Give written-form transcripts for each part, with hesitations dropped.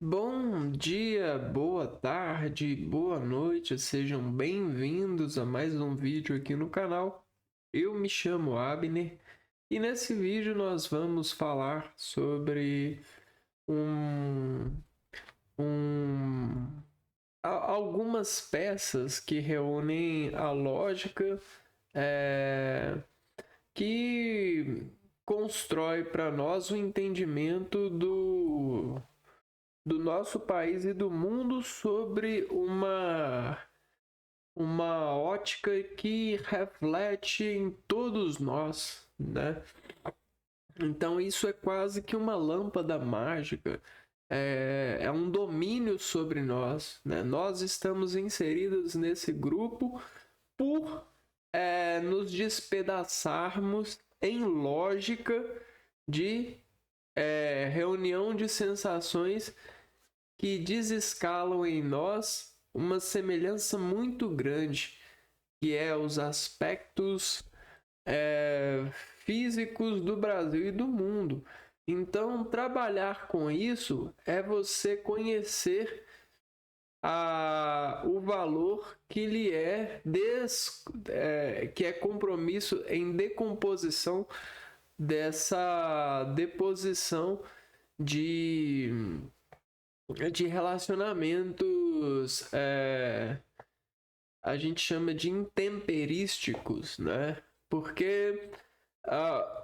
Bom dia, boa tarde, boa noite, sejam bem-vindos a mais um vídeo aqui no canal. Eu me chamo Abner e nesse vídeo nós vamos falar sobre um, algumas peças que reúnem a lógica que constrói para nós o entendimento do nosso país e do mundo sobre uma ótica que reflete em todos nós, né? Então isso é quase que uma lâmpada mágica, é um domínio sobre nós, né? Nós estamos inseridos nesse grupo por nos despedaçarmos em lógica de reunião de sensações que desescalam em nós uma semelhança muito grande, que é os aspectos físicos do Brasil e do mundo. Então, trabalhar com isso é você conhecer o valor que lhe que é compromisso em decomposição dessa deposição de relacionamentos, a gente chama de intemperísticos, né? Porque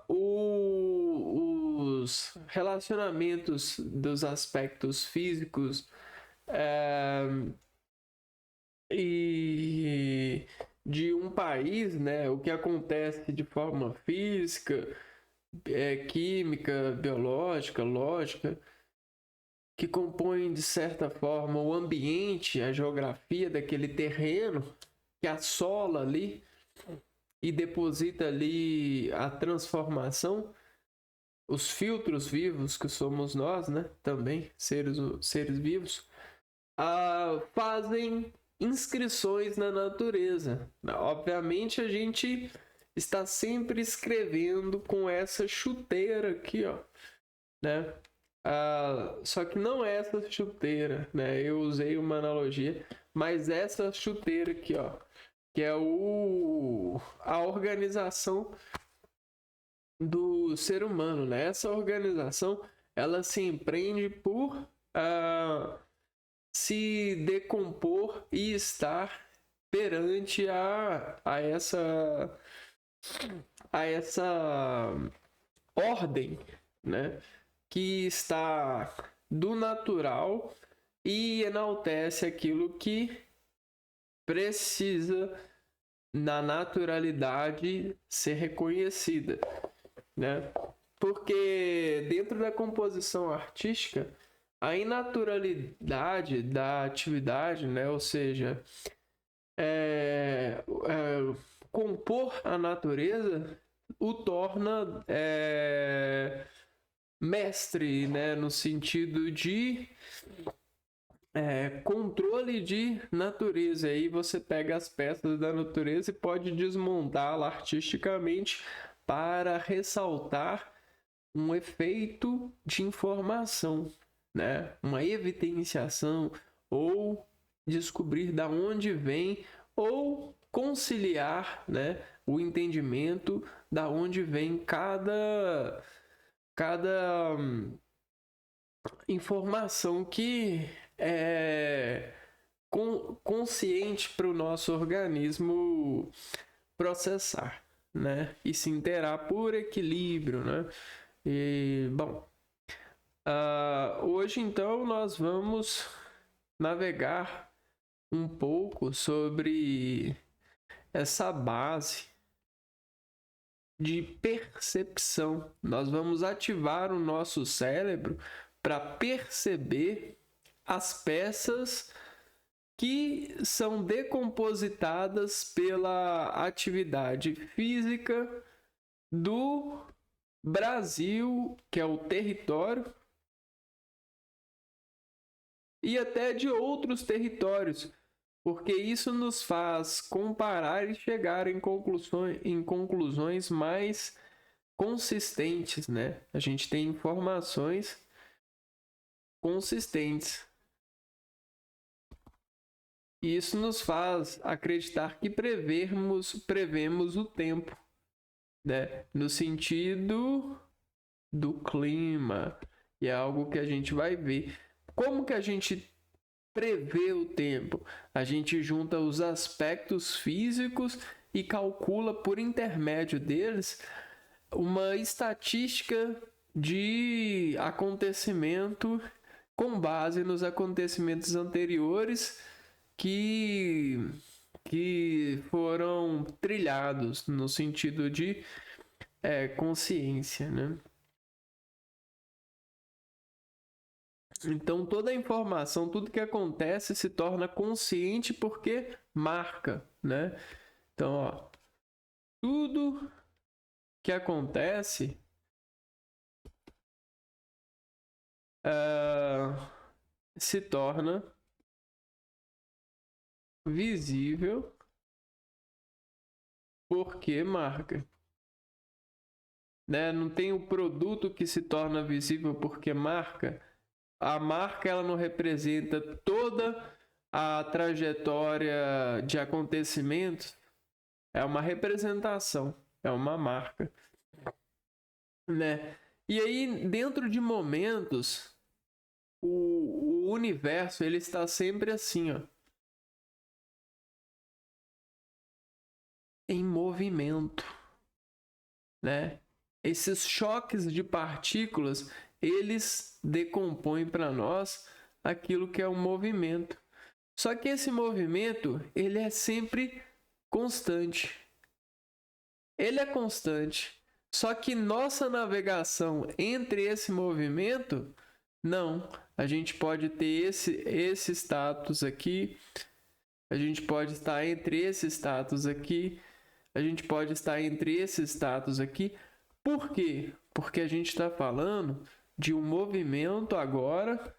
os relacionamentos dos aspectos físicos e de um país, né? O que acontece de forma física, química, biológica, lógica, que compõem, de certa forma, o ambiente, a geografia daquele terreno que assola ali e deposita ali a transformação, os filtros vivos que somos nós, né? Também, seres vivos, fazem inscrições na natureza. Obviamente, a gente está sempre escrevendo com essa chuteira aqui, ó, né? Só que não é essa chuteira, né? Eu usei uma analogia, mas essa chuteira aqui, ó, que é a organização do ser humano, né? Essa organização, ela se empreende por se decompor e estar perante a essa ordem, né? Que está do natural e enaltece aquilo que precisa na naturalidade ser reconhecida, né? Porque dentro da composição artística, a inaturalidade da atividade, né? Ou seja, compor a natureza o torna mestre, né? No sentido de controle de natureza. Aí você pega as peças da natureza e pode desmontá-la artisticamente para ressaltar um efeito de informação, né? Uma evidenciação, ou descobrir da onde vem, ou conciliar, né, o entendimento da onde vem cada informação que é consciente para o nosso organismo processar, né? E se interar por equilíbrio, né? E, bom, hoje então nós vamos navegar um pouco sobre essa base de percepção. Nós vamos ativar o nosso cérebro para perceber as peças que são decompositadas pela atividade física do Brasil, que é o território, e até de outros territórios, porque isso nos faz comparar e chegar em conclusões mais consistentes, né? A gente tem informações consistentes. Isso nos faz acreditar que prevemos o tempo, né? No sentido do clima. E é algo que a gente vai ver. Como que a gente prevê o tempo? A gente junta os aspectos físicos e calcula por intermédio deles uma estatística de acontecimento com base nos acontecimentos anteriores que foram trilhados no sentido de consciência, né? Então toda a informação, tudo que acontece se torna consciente porque marca, né? Então, ó, tudo que acontece se torna visível porque marca, né? Não tem o produto que se torna visível porque marca. A marca ela não representa toda a trajetória de acontecimentos, é uma representação, é uma marca, né? E aí, dentro de momentos, o universo ele está sempre assim, ó, em movimento, né? Esses choques de partículas, eles decompõem para nós aquilo que é um movimento. Só que esse movimento, ele é sempre constante. Ele é constante. Só que nossa navegação entre esse movimento, não. A gente pode ter esse status aqui, a gente pode estar entre esse status aqui, a gente pode estar entre esse status aqui. Por quê? Porque a gente está falando de um movimento agora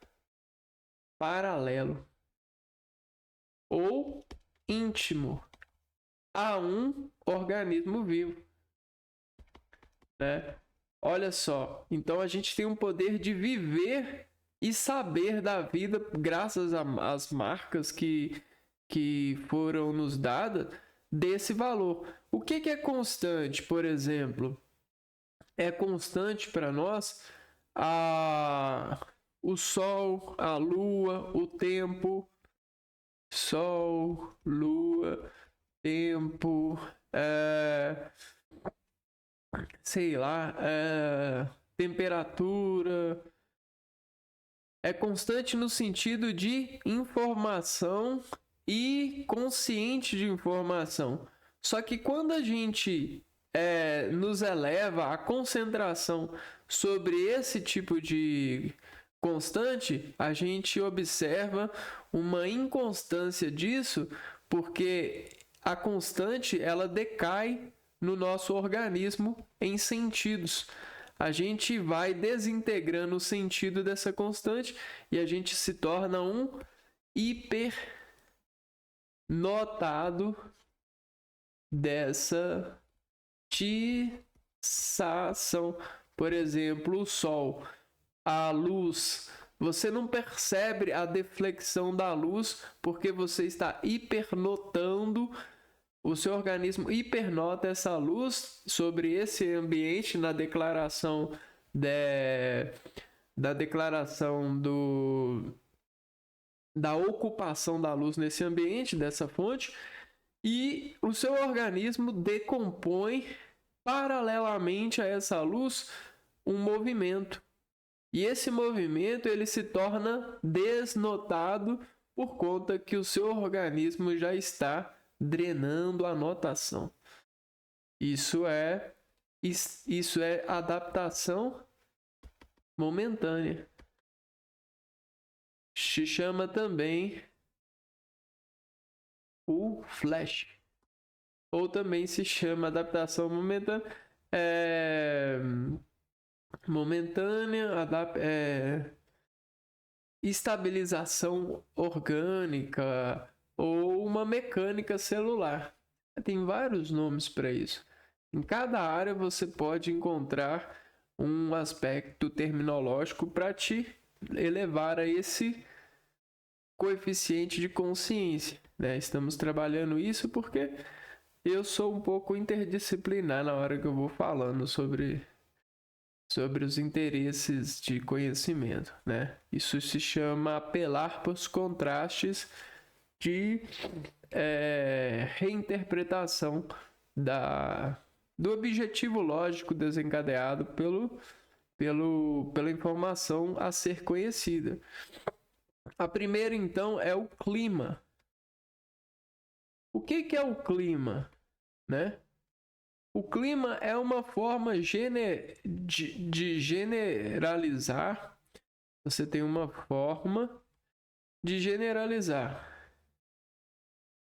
paralelo ou íntimo a um organismo vivo, né? Olha só, então a gente tem um poder de viver e saber da vida graças às marcas que foram nos dadas desse valor. O que é constante, por exemplo? É constante para nós o Sol, a Lua, o tempo. Sol, Lua, tempo, sei lá, temperatura. É constante no sentido de informação e consciente de informação. Só que quando a gente nos eleva a concentração sobre esse tipo de constante, a gente observa uma inconstância disso, porque a constante ela decai no nosso organismo em sentidos. A gente vai desintegrando o sentido dessa constante e a gente se torna um hipernotado dessa tissação. Por exemplo, o Sol, a luz. Você não percebe a deflexão da luz porque você está hipernotando, o seu organismo hipernota essa luz sobre esse ambiente na declaração da ocupação da luz nesse ambiente, dessa fonte, e o seu organismo decompõe paralelamente a essa luz um movimento. E esse movimento ele se torna desnotado por conta que o seu organismo já está drenando a notação. Isso é adaptação momentânea. Se chama também o flash. Ou também se chama adaptação momentânea. Estabilização orgânica ou uma mecânica celular. Tem vários nomes para isso. Em cada área você pode encontrar um aspecto terminológico para te elevar a esse coeficiente de consciência, né? Estamos trabalhando isso porque eu sou um pouco interdisciplinar na hora que eu vou falando sobre os interesses de conhecimento, né? Isso se chama apelar para os contrastes de reinterpretação do objetivo lógico desencadeado pela informação a ser conhecida. A primeira, então, é o clima. O que é o clima, né? O clima é uma forma de generalizar. Você tem uma forma de generalizar.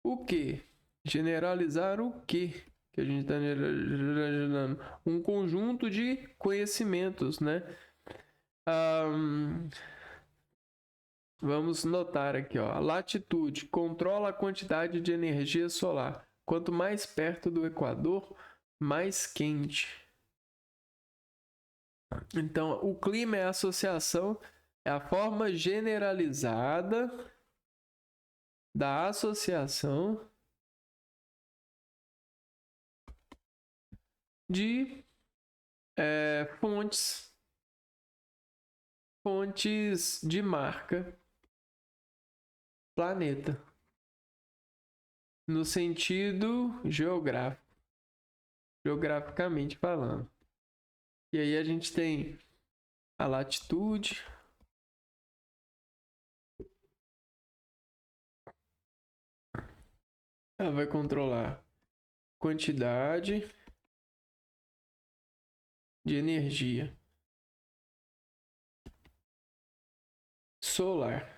O quê? Generalizar o quê? Que a gente está generalizando? Um conjunto de conhecimentos, né? Vamos notar aqui, ó. A latitude controla a quantidade de energia solar. Quanto mais perto do Equador, mais quente. Então, o clima é a associação, é a forma generalizada da associação de fontes de marca planeta, no sentido geograficamente falando. E aí a gente tem a latitude, ela vai controlar quantidade de energia solar.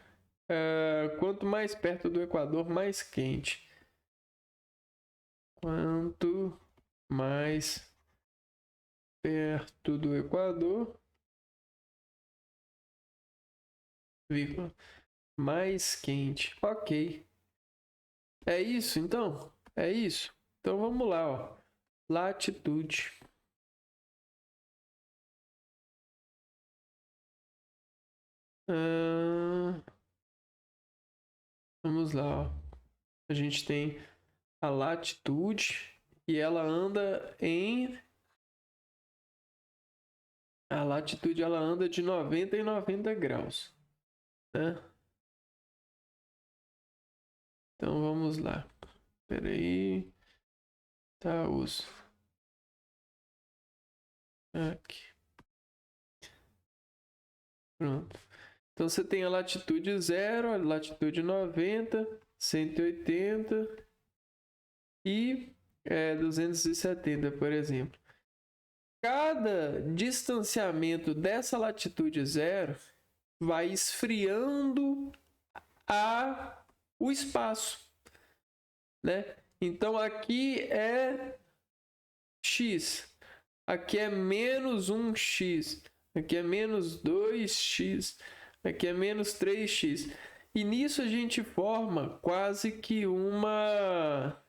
Quanto mais perto do Equador, mais quente. Quanto mais perto do Equador, mais quente. Ok. É isso, então? É isso. Então vamos lá, ó. Latitude. Vamos lá, ó. A gente tem a latitude e ela anda em... A latitude ela anda de 90 em 90 graus, né? Então vamos lá. Espera aí. Tá, uso. Aqui. Pronto. Então você tem a latitude 0, a latitude 90, 180 e 270, por exemplo. Cada distanciamento dessa latitude 0 vai esfriando o espaço, né? Então aqui é x, aqui é menos 1x, aqui é menos 2x, aqui é menos 3x. E nisso a gente forma quase que uma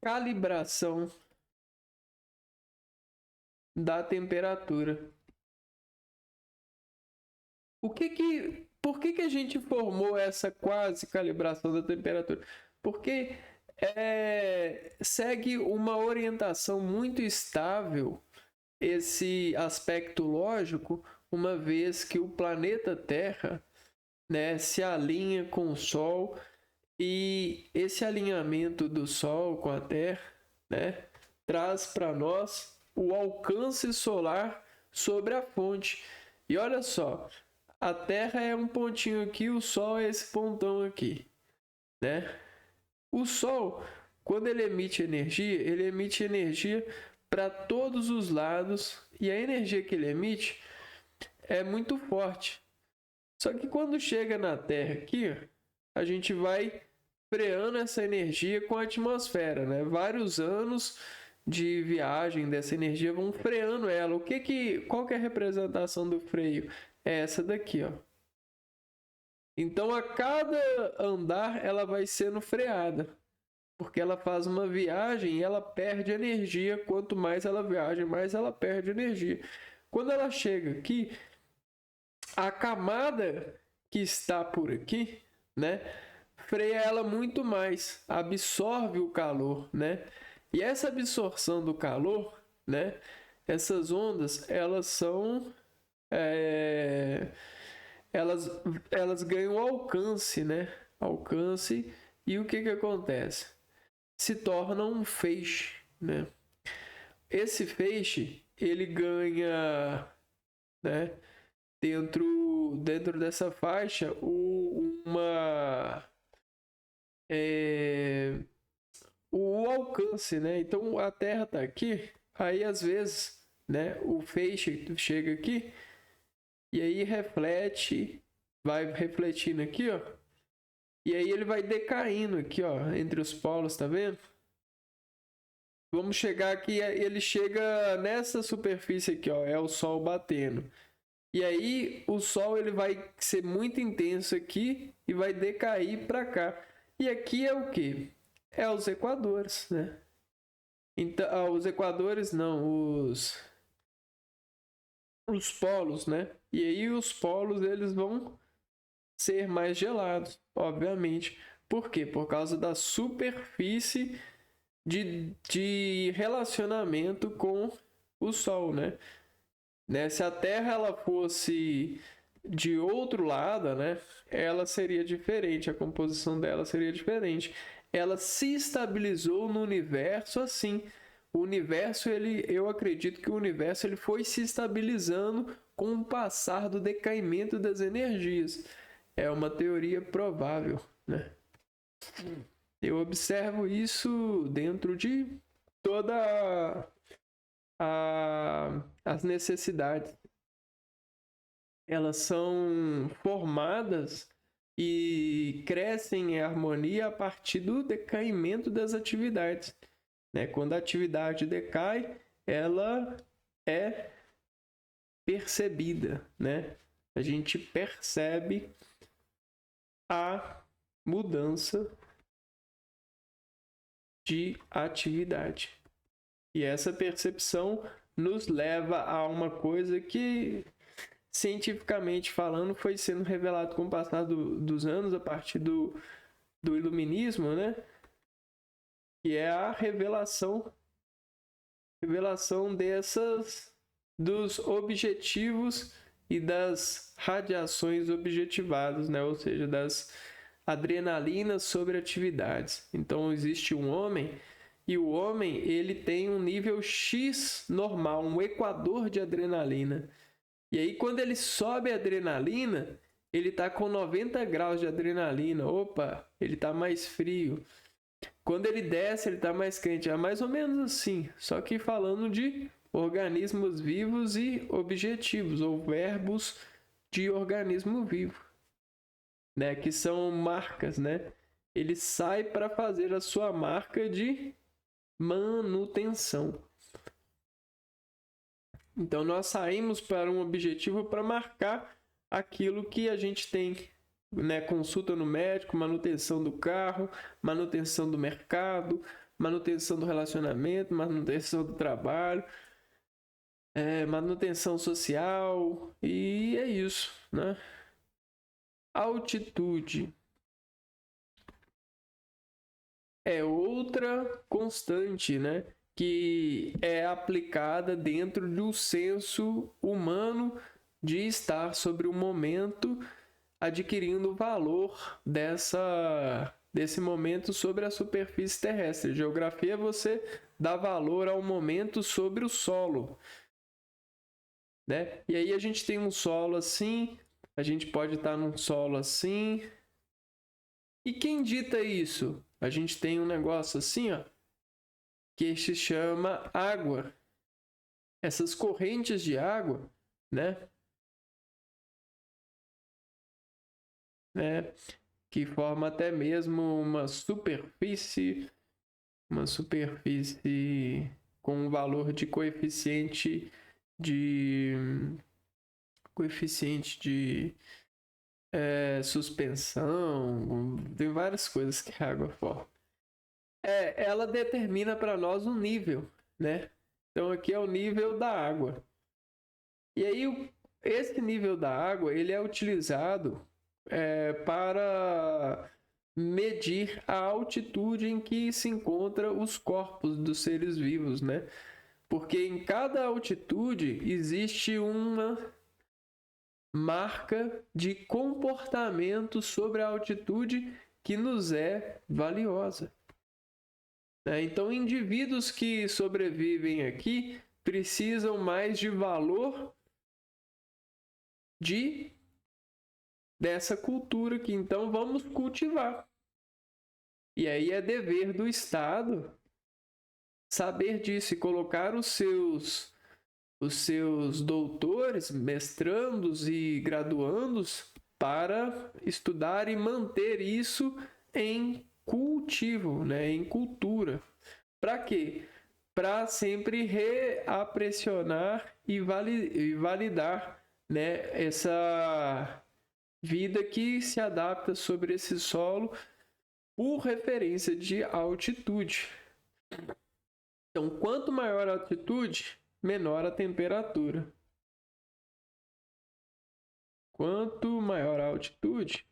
calibração da temperatura. Por que a gente formou essa quase calibração da temperatura? Porque segue uma orientação muito estável esse aspecto lógico, uma vez que o planeta Terra, né, se alinha com o Sol, e esse alinhamento do Sol com a Terra, né, traz para nós o alcance solar sobre a fonte. E olha só, a Terra é um pontinho aqui, o Sol é esse pontão aqui, né? O Sol, quando ele emite energia para todos os lados, e a energia que ele emite é muito forte. Só que quando chega na Terra aqui, a gente vai freando essa energia com a atmosfera, né? Vários anos de viagem dessa energia vão freando ela. Qual que é a representação do freio? É essa daqui, ó. Então a cada andar ela vai sendo freada, porque ela faz uma viagem e ela perde energia. Quanto mais ela viaja, mais ela perde energia. Quando ela chega aqui, a camada que está por aqui, né, freia ela muito mais, absorve o calor, né? E essa absorção do calor, né, essas ondas, elas são elas ganham alcance, né? Alcance, e o que acontece? Se torna um feixe, né? Esse feixe, ele ganha, né, dentro dessa faixa o alcance, né? Então a Terra está aqui, aí às vezes, né, o feixe chega aqui e aí reflete, vai refletindo aqui, ó. E aí ele vai decaindo aqui, ó, entre os polos, tá vendo? Vamos chegar aqui, ele chega nessa superfície aqui, ó, é o Sol batendo. E aí o Sol ele vai ser muito intenso aqui e vai decair para cá. E aqui é o que? É os equadores, né? Então, os equadores não, os polos, né? E aí os polos eles vão ser mais gelados, obviamente. Por quê? Por causa da superfície de relacionamento com o Sol, né? Se a Terra ela fosse de outro lado, né, ela seria diferente, a composição dela seria diferente. Ela se estabilizou no universo assim. O universo, eu acredito que o universo ele foi se estabilizando com o passar do decaimento das energias. É uma teoria provável, né? Eu observo isso dentro de toda as necessidades. Elas são formadas e crescem em harmonia a partir do decaimento das atividades, né? Quando a atividade decai, ela é percebida, né? A gente percebe a mudança de atividade. E essa percepção nos leva a uma coisa que, cientificamente falando, foi sendo revelado com o passar dos anos, a partir do iluminismo, né? Que é a revelação dos objetivos e das radiações objetivadas, né? Ou seja, das adrenalinas sobre atividades. Então existe um homem e o homem ele tem um nível X normal, um equador de adrenalina. E aí quando ele sobe a adrenalina, ele está com 90 graus de adrenalina. Opa, ele está mais frio. Quando ele desce, ele está mais quente. É mais ou menos assim, só que falando de organismos vivos e objetivos, ou verbos de organismo vivo, né? Que são marcas, né? Ele sai para fazer a sua marca de manutenção. Então nós saímos para um objetivo para marcar aquilo que a gente tem, né? Consulta no médico, manutenção do carro, manutenção do mercado, manutenção do relacionamento, manutenção do trabalho, manutenção social, e é isso, né? Altitude é outra constante, né, que é aplicada dentro do senso humano de estar sobre o momento, adquirindo o valor desse momento sobre a superfície terrestre. Geografia, você dá valor ao momento sobre o solo, né? E aí a gente tem um solo assim, a gente pode estar num solo assim. E quem dita isso? A gente tem um negócio assim, ó, que se chama água. Essas correntes de água, né? Que forma até mesmo uma superfície com um valor de coeficiente de suspensão, tem várias coisas que a água forma. Ela determina para nós um nível, né? Então aqui é o nível da água. E aí, esse nível da água ele é utilizado para medir a altitude em que se encontram os corpos dos seres vivos, né? Porque em cada altitude existe uma marca de comportamento sobre a altitude que nos é valiosa. Então, indivíduos que sobrevivem aqui precisam mais de valor dessa cultura que então vamos cultivar. E aí é dever do Estado saber disso e colocar os seus doutores, mestrandos e graduandos para estudar e manter isso em cultivo, né? Em cultura. Para quê? Para sempre reapressionar e validar, né, essa vida que se adapta sobre esse solo por referência de altitude. Então, quanto maior a altitude, menor a temperatura. Quanto maior a altitude,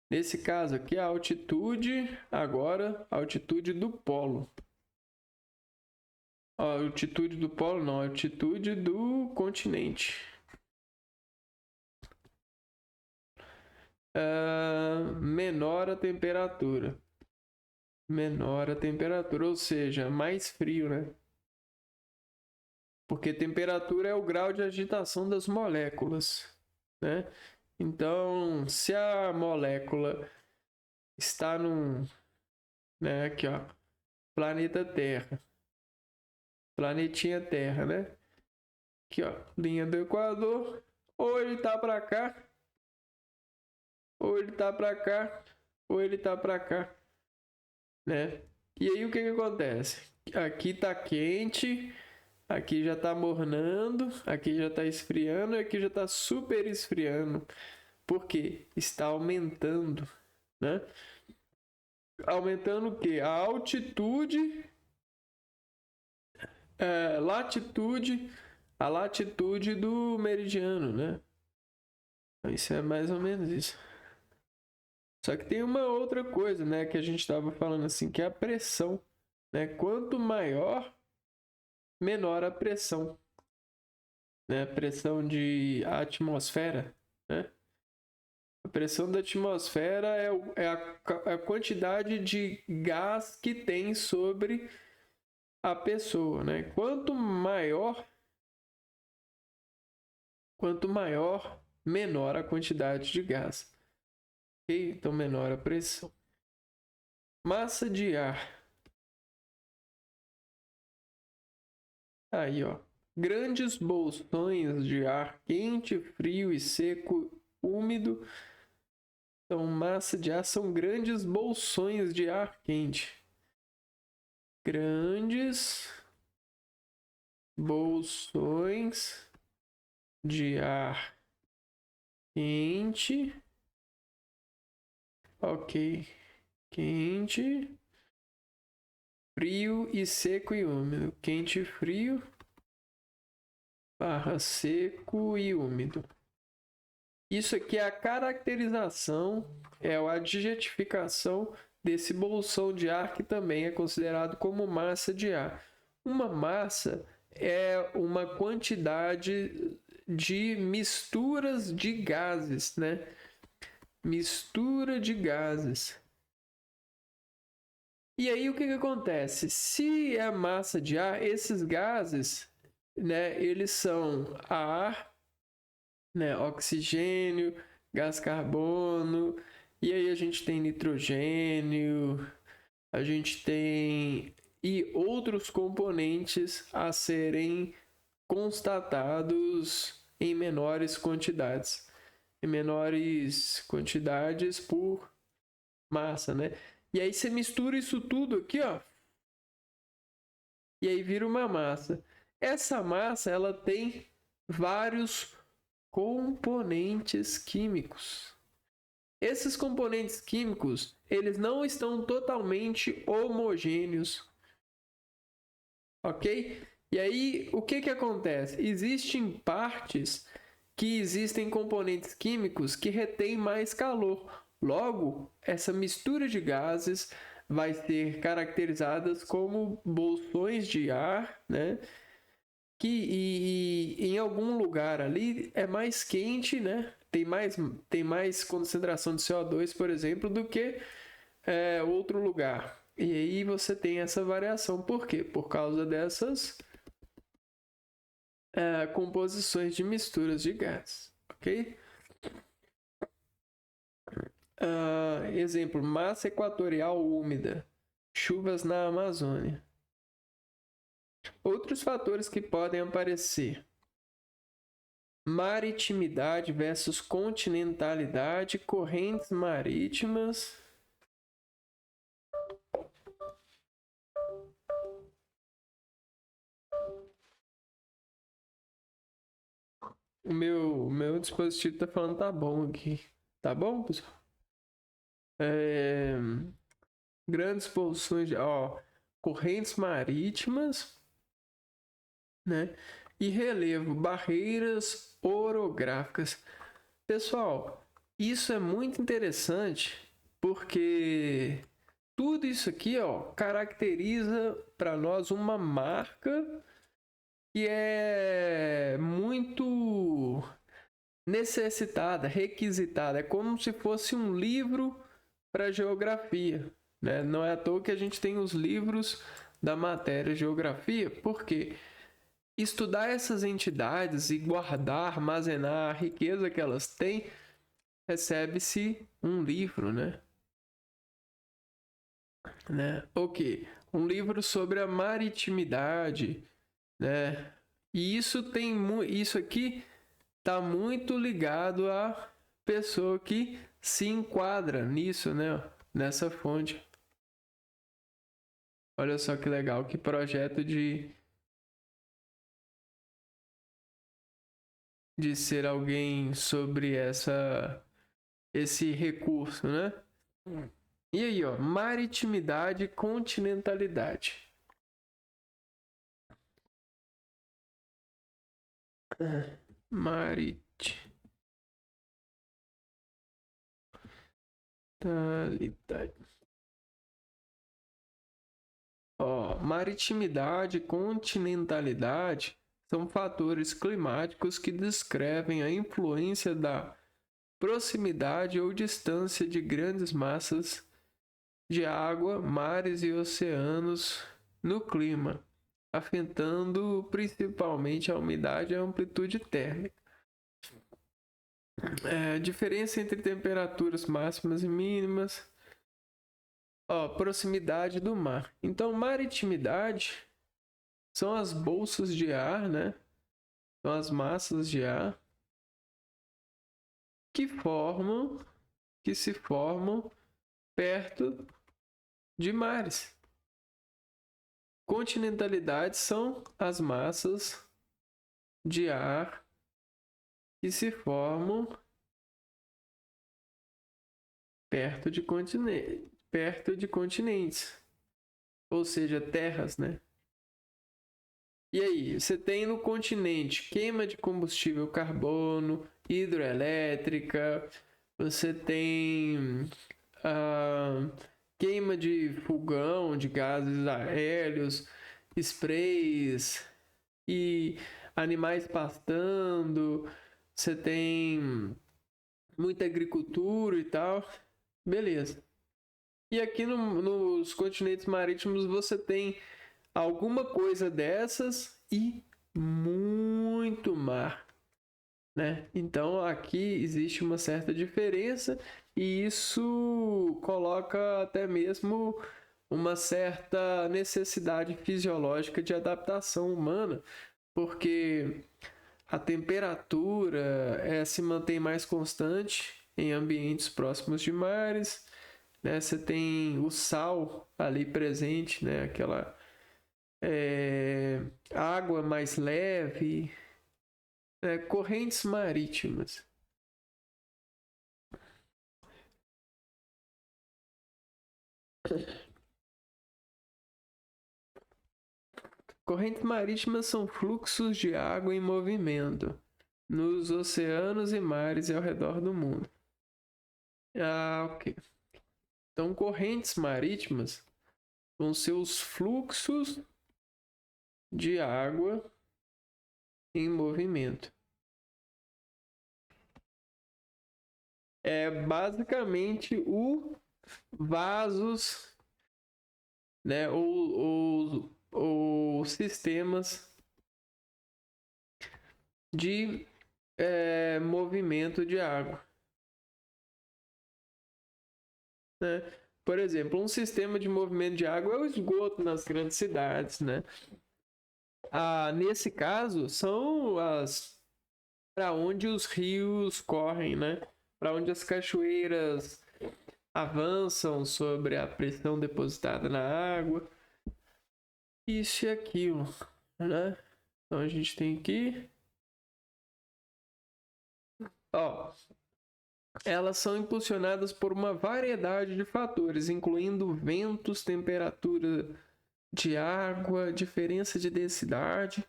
nesse caso aqui, a altitude, agora, a altitude do polo. A altitude do polo não, a altitude do continente. Menor a temperatura. Menor a temperatura, ou seja, mais frio, né? Porque temperatura é o grau de agitação das moléculas, né? Então, se a molécula está num, né, aqui ó, planeta Terra, planetinha Terra, né? Aqui ó, linha do Equador, ou ele tá para cá, ou ele tá para cá, ou ele tá para cá, né? E aí o que acontece? Aqui tá quente, aqui já tá mornando, aqui já tá esfriando e aqui já tá super esfriando. Por quê? Está aumentando, né? Aumentando o quê? A altitude, latitude, a latitude do meridiano, né? Isso é mais ou menos isso. Só que tem uma outra coisa, né, que a gente estava falando assim, que é a pressão, né? Quanto maior, menor a pressão, né? A pressão de atmosfera, né? A pressão da atmosfera é a quantidade de gás que tem sobre a pessoa, né? Quanto maior, menor a quantidade de gás. Ok? Então, menor a pressão. Massa de ar. Aí, ó. Grandes bolsões de ar quente, frio e seco, úmido. Então, massa de ar são grandes bolsões de ar quente. Grandes bolsões de ar quente. Ok. Quente, frio e seco e úmido. Quente e frio, barra seco e úmido. Isso aqui é a caracterização, é a adjetificação desse bolsão de ar que também é considerado como massa de ar. Uma massa é uma quantidade de misturas de gases, né? Mistura de gases. E aí o que acontece? Se é massa de ar, esses gases, né, eles são ar, né, oxigênio, gás carbono, e aí a gente tem nitrogênio, a gente tem e outros componentes a serem constatados em menores quantidades. Em menores quantidades por massa, né? E aí você mistura isso tudo aqui, ó. E aí vira uma massa. Essa massa, ela tem vários componentes químicos. Esses componentes químicos, eles não estão totalmente homogêneos. ok? E aí, o que acontece? Existem partes que existem componentes químicos que retêm mais calor. Logo, essa mistura de gases vai ser caracterizadas como bolsões de ar, né? Que em algum lugar ali é mais quente, né? Tem mais concentração de CO2, por exemplo, do que outro lugar. E aí você tem essa variação. Por quê? Por causa dessas composições de misturas de gás, ok? Exemplo, massa equatorial úmida, chuvas na Amazônia. Outros fatores que podem aparecer: maritimidade versus continentalidade, correntes marítimas. O meu dispositivo tá falando tá bom aqui. Tá bom, pessoal? Grandes poluições de correntes marítimas, né? E relevo, barreiras orográficas. Pessoal, isso é muito interessante porque tudo isso aqui, caracteriza para nós uma marca que é muito necessitada, requisitada. É como se fosse um livro para geografia, né? Não é à toa que a gente tem os livros da matéria geografia, porque estudar essas entidades e guardar, armazenar a riqueza que elas têm, recebe-se um livro, né? Ok, um livro sobre a maritimidade, né? E isso aqui está muito ligado à pessoa que se enquadra nisso, né? Nessa fonte. Olha só que legal, que projeto de ser alguém sobre esse recurso, né? E aí, maritimidade e continentalidade. Maritimidade. Maritimidade e continentalidade são fatores climáticos que descrevem a influência da proximidade ou distância de grandes massas de água, mares e oceanos no clima, afetando principalmente a umidade e a amplitude térmica. Diferença entre temperaturas máximas e mínimas. Proximidade do mar. Então, maritimidade são as bolsas de ar, né? São as massas de ar que se formam perto de mares. Continentalidade são as massas de ar que se formam perto de continentes, ou seja, terras, né? E aí, você tem no continente queima de combustível carbono, hidroelétrica, você tem queima de fogão, de gases aéreos, sprays e animais pastando, você tem muita agricultura e tal, beleza. E aqui nos continentes marítimos você tem alguma coisa dessas e muito mar, né? Então aqui existe uma certa diferença e isso coloca até mesmo uma certa necessidade fisiológica de adaptação humana, porque a temperatura se mantém mais constante em ambientes próximos de mares, né? Você tem o sal ali presente, né? Aquela água mais leve, correntes marítimas. Correntes marítimas são fluxos de água em movimento nos oceanos e mares ao redor do mundo. Ok. Então, correntes marítimas vão ser os fluxos de água em movimento. É basicamente o vasos, né, ou sistemas de movimento de água, né? Por exemplo, um sistema de movimento de água é o esgoto nas grandes cidades, né? Nesse caso, são para onde os rios correm, né? Para onde as cachoeiras avançam sobre a pressão depositada na água. Isso e aquilo, né? Então a gente tem aqui, ó, elas são impulsionadas por uma variedade de fatores, incluindo ventos, temperatura de água, diferença de densidade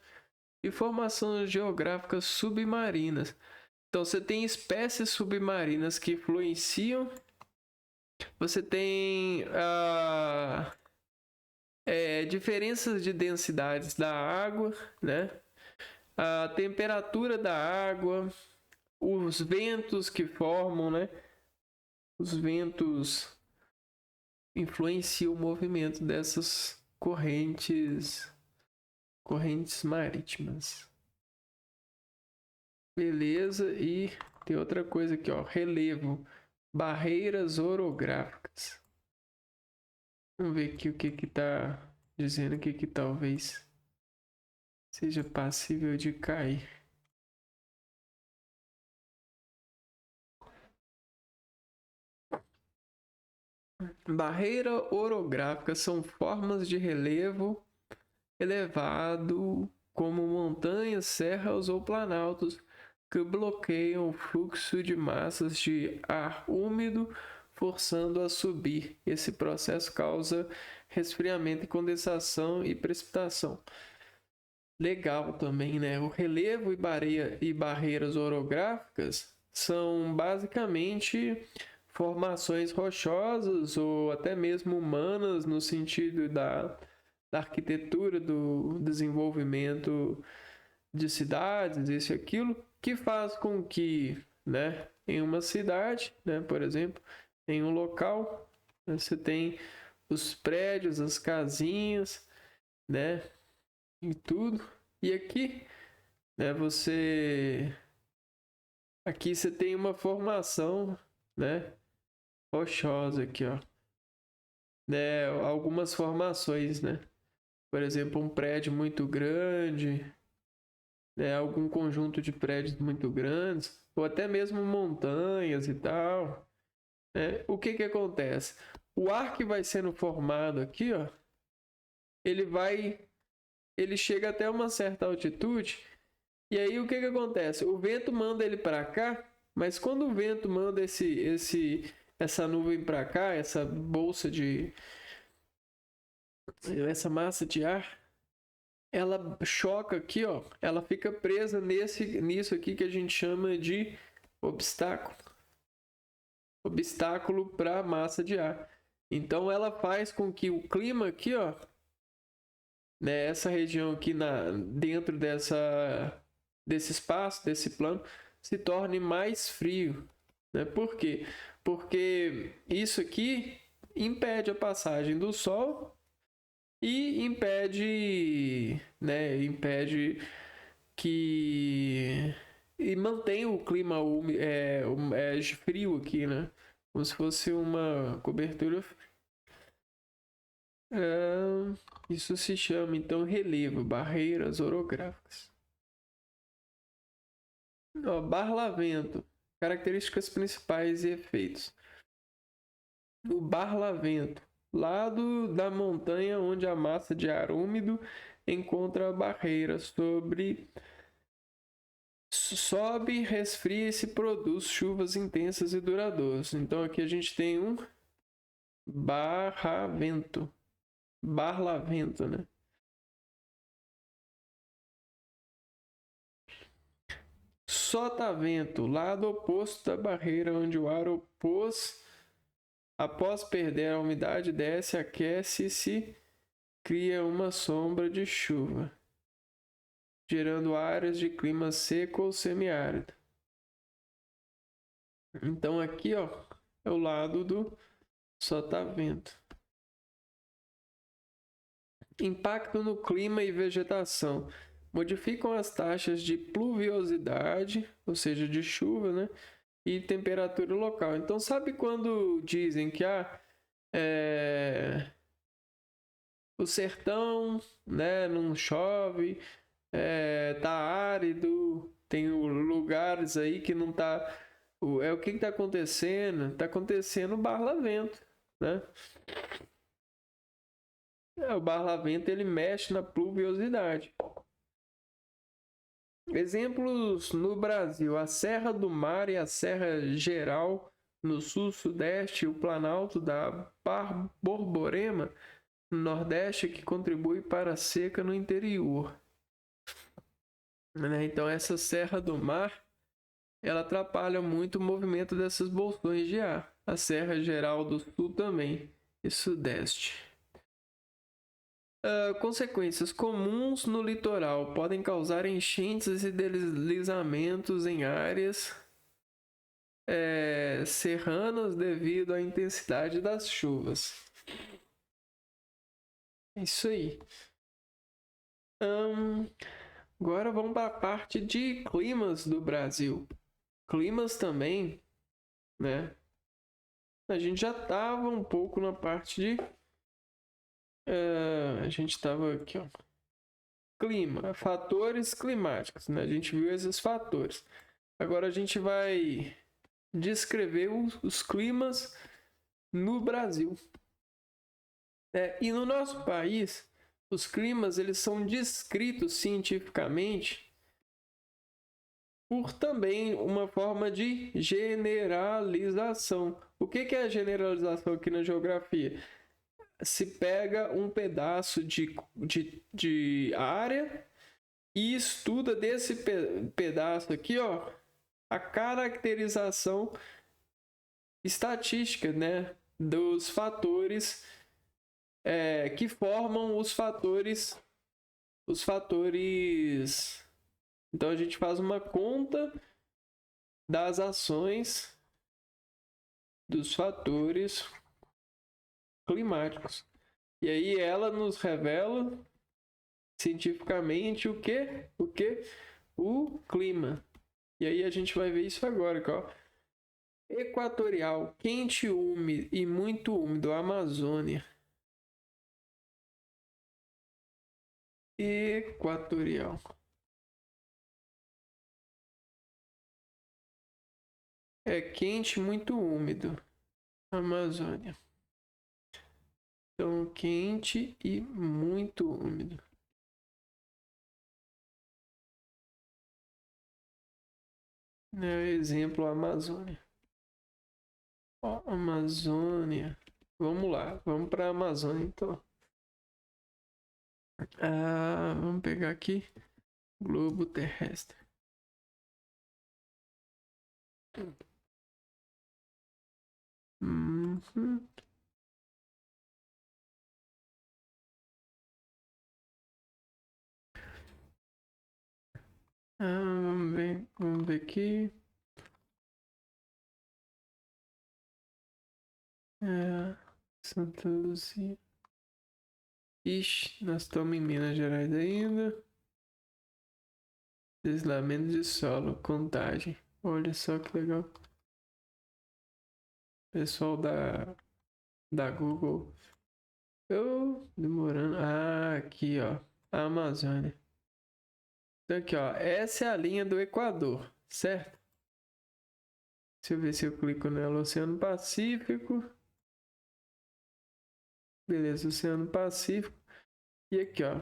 e formações geográficas submarinas. Então você tem espécies submarinas que influenciam, você tem diferenças de densidades da água, né? A temperatura da água, os ventos que formam, né? Os ventos influenciam o movimento dessas correntes marítimas. Beleza, e tem outra coisa aqui, ó, relevo, barreiras orográficas. Vamos ver aqui o que tá dizendo aqui que talvez seja passível de cair. Barreira orográfica são formas de relevo elevado, como montanhas, serras ou planaltos, que bloqueiam o fluxo de massas de ar úmido, forçando a subir. Esse processo causa resfriamento e condensação e precipitação. Legal também, né? O relevo e barreiras orográficas são basicamente formações rochosas ou até mesmo humanas no sentido da arquitetura, do desenvolvimento de cidades, isso e aquilo, que faz com que, né, em uma cidade, né, por exemplo, em um local, você tem os prédios, as casinhas, né, e tudo. E aqui, né, aqui você tem uma formação, né, rochosa aqui, ó, né, algumas formações, né. Por exemplo, um prédio muito grande, né, algum conjunto de prédios muito grandes, ou até mesmo montanhas e tal. Né? O que acontece? O ar que vai sendo formado aqui, ó, ele chega até uma certa altitude, e aí o que acontece? O vento manda ele para cá, mas quando o vento manda essa nuvem para cá, essa massa de ar, ela choca aqui, ó, ela fica presa nisso aqui que a gente chama de obstáculo para a massa de ar. Então ela faz com que o clima aqui, ó, né, essa região aqui dentro desse espaço, desse plano, se torne mais frio, né? Por quê? Porque isso aqui impede a passagem do Sol e impede que e mantém o clima frio aqui, né? Como se fosse uma cobertura. Isso se chama então relevo, barreiras orográficas. Barlavento, características principais e efeitos. O barlavento, lado da montanha onde a massa de ar úmido encontra a barreira sobe, resfria e se produz chuvas intensas e duradouras. Então aqui a gente tem um barlavento, né? sotavento, lado oposto da barreira onde o ar opôs, após perder a umidade, desce, aquece e se cria uma sombra de chuva, gerando áreas de clima seco ou semiárido. Então aqui, ó, é o lado do sotavento. Impacto no clima e vegetação. Modificam as taxas de pluviosidade, ou seja, de chuva, né? E temperatura local. Então, sabe quando dizem que o sertão, né, não chove, tá árido, tem lugares aí que não tá... o que está acontecendo? Está acontecendo barlavento, né? O barlavento ele mexe na pluviosidade. Exemplos no Brasil: a Serra do Mar e a Serra Geral no sul-sudeste, o Planalto da Borborema no nordeste, que contribui para a seca no interior. Então essa Serra do Mar ela atrapalha muito o movimento dessas bolsões de ar. A Serra Geral do Sul também e Sudeste. Consequências comuns no litoral podem causar enchentes e deslizamentos em áreas serranas devido à intensidade das chuvas. É isso aí. Agora vamos para a parte de climas do Brasil. Climas também, né? A gente já estava um pouco na parte de... a gente estava aqui, ó. Clima, fatores climáticos, né? A gente viu esses fatores. Agora a gente vai descrever os climas no Brasil. E no nosso país, os climas eles são descritos cientificamente por também uma forma de generalização. O que é a generalização aqui na geografia? Se pega um pedaço de área e estuda desse pedaço aqui, ó, a caracterização estatística, né, dos fatores que formam os fatores. Então a gente faz uma conta das ações dos fatores climáticos. E aí ela nos revela cientificamente o que? O clima. E aí a gente vai ver isso agora, ó. Equatorial, quente, úmido e muito úmido, Amazônia. Equatorial. É quente, muito úmido, Amazônia. Então, quente e muito úmido. Exemplo, Amazônia. Ó, Amazônia. Vamos lá, vamos para a Amazônia, então. Vamos pegar aqui. Globo terrestre. Vamos ver aqui. Santa Luzia. Ixi, nós estamos em Minas Gerais ainda. Deslizamento de solo, contagem. Olha só que legal. Pessoal da Google. Eu demorando. Aqui, ó. A Amazônia. Então aqui, ó. Essa é a linha do Equador, certo? Deixa eu ver se eu clico nela. Oceano Pacífico. Beleza, Oceano Pacífico. E aqui, ó.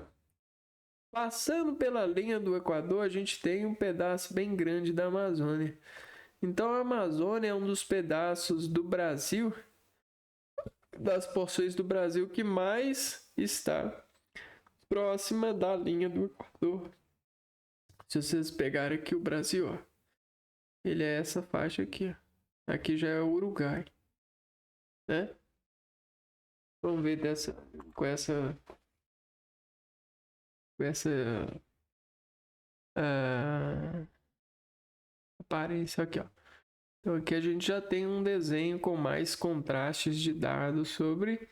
Passando pela linha do Equador, a gente tem um pedaço bem grande da Amazônia. Então a Amazônia é um dos pedaços do Brasil, das porções do Brasil que mais está próxima da linha do Equador. Se vocês pegarem aqui o Brasil, ó. Ele é essa faixa aqui, ó. Aqui já é o Uruguai, né? Vamos ver com essa ah, aparência aqui, ó. Então aqui a gente já tem um desenho com mais contrastes de dados sobre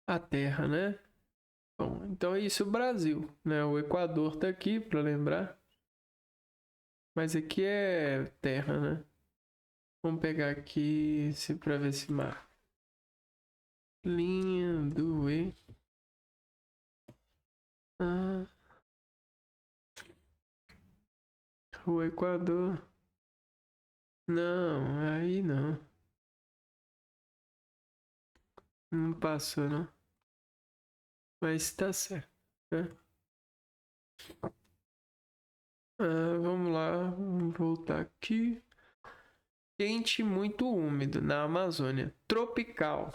a Terra, né? Bom, então é isso o Brasil, né? O Equador tá aqui para lembrar, mas aqui é Terra, né? Vamos pegar aqui para ver se marca. Lindo, hein? O Equador. Não, aí não. Não passou, não. Mas tá certo, né? Vamos lá, vamos voltar aqui. Quente e muito úmido na Amazônia. Tropical.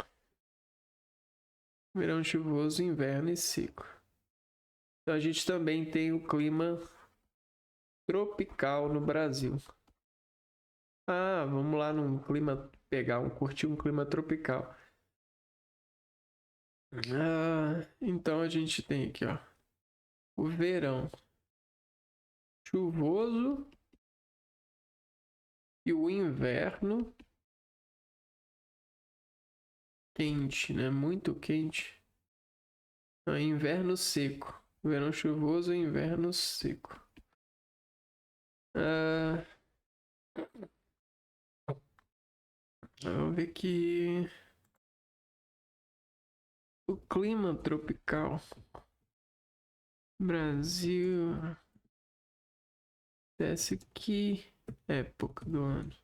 Verão chuvoso, inverno e seco. Então a gente também tem o clima tropical no Brasil. Vamos lá num clima, curtir um clima tropical. Então a gente tem aqui, ó, o verão chuvoso e o inverno quente, né? Muito quente. Inverno seco. Verão chuvoso e inverno seco. Vamos ver aqui. O clima tropical. Brasil. Desce que época do ano?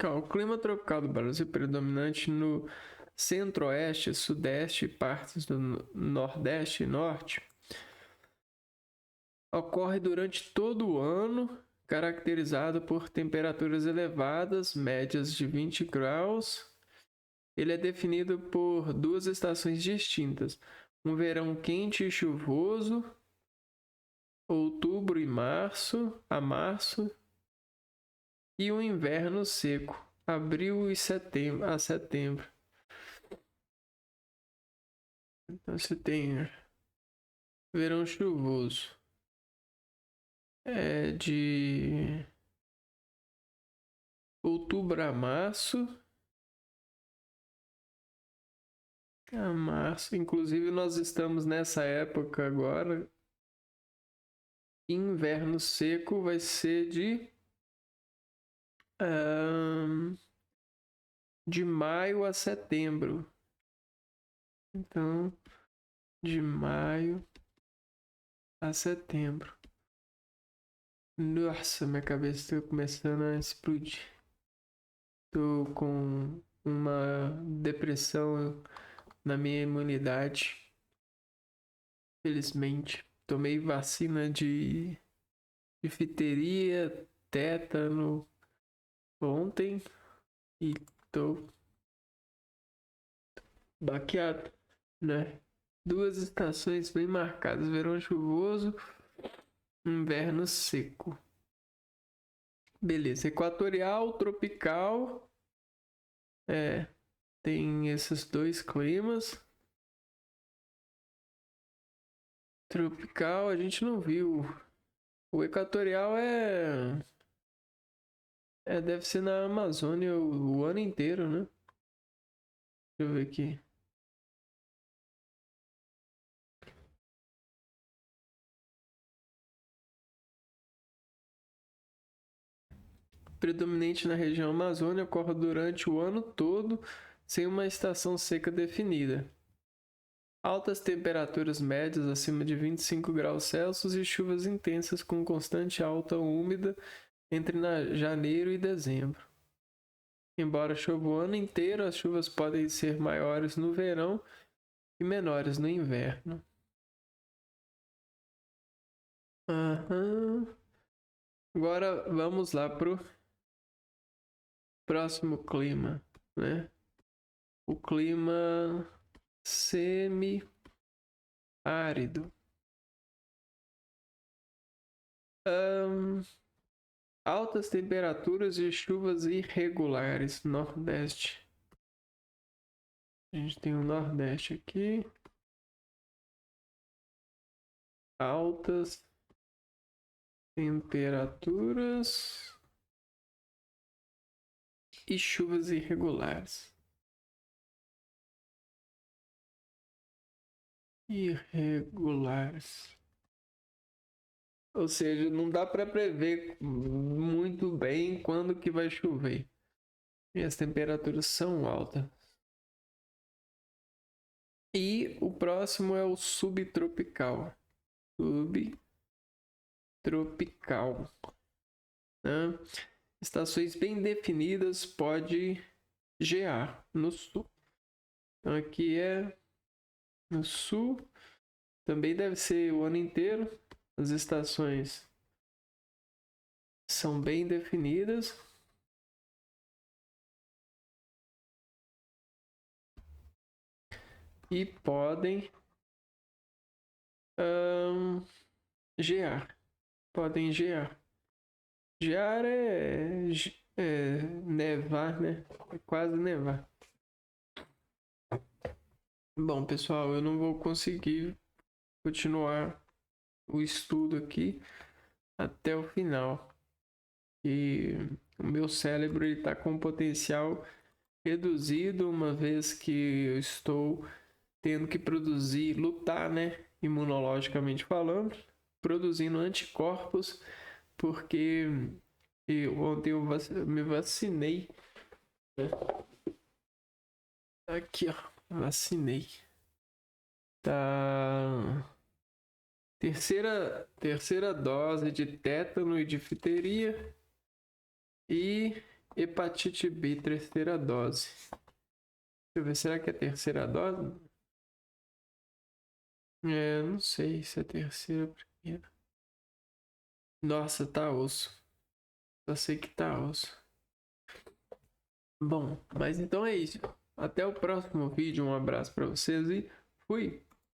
O clima tropical do Brasil é predominante no centro-oeste, sudeste e partes do nordeste e norte. Ocorre durante todo o ano, caracterizado por temperaturas elevadas, médias de 20 graus. Ele é definido por duas estações distintas: um verão quente e chuvoso, outubro e março, e um inverno seco, abril e setembro a setembro. Então você tem verão chuvoso. É de outubro a março. Inclusive nós estamos nessa época agora. Inverno seco vai ser de maio a setembro. Então, de maio a setembro. Nossa, minha cabeça está começando a explodir. Tô com uma depressão na minha imunidade. Felizmente, tomei vacina de difteria, tétano ontem e tô baqueado, né? Duas estações bem marcadas: verão chuvoso, inverno seco. Beleza, equatorial, tropical. Tem esses dois climas. Tropical a gente não viu. O equatorial deve ser na Amazônia o ano inteiro, né? Deixa eu ver aqui. Predominante na região Amazônia, ocorre durante o ano todo, sem uma estação seca definida. Altas temperaturas médias acima de 25 graus Celsius e chuvas intensas com constante alta úmida entre janeiro e dezembro. Embora chova o ano inteiro, as chuvas podem ser maiores no verão e menores no inverno. Agora vamos lá pro próximo clima, né? o clima semi-árido. Altas temperaturas e chuvas irregulares. Nordeste. A gente tem o Nordeste aqui. Altas temperaturas e chuvas irregulares. Irregulares. Ou seja, não dá para prever muito bem quando que vai chover. E as temperaturas são altas. E o próximo é o subtropical. Subtropical. Né? Estações bem definidas, pode gear no sul. Então aqui é no sul. Também deve ser o ano inteiro. As estações são bem definidas. E podem gear. Podem gear. Gear é nevar, né? É quase nevar. Bom, pessoal, eu não vou conseguir continuar o estudo aqui até o final. E o meu cérebro está com um potencial reduzido, uma vez que eu estou tendo que produzir, lutar, né? Imunologicamente falando, produzindo anticorpos, porque ontem eu me vacinei. Né? Aqui, ó, vacinei. Tá. Terceira dose de tétano e difteria e hepatite B, terceira dose. Deixa eu ver, será que é terceira dose? Não sei se é terceira ou primeira. Nossa, tá osso. Só sei que tá osso. Bom, mas então é isso. Até o próximo vídeo. Um abraço para vocês e fui!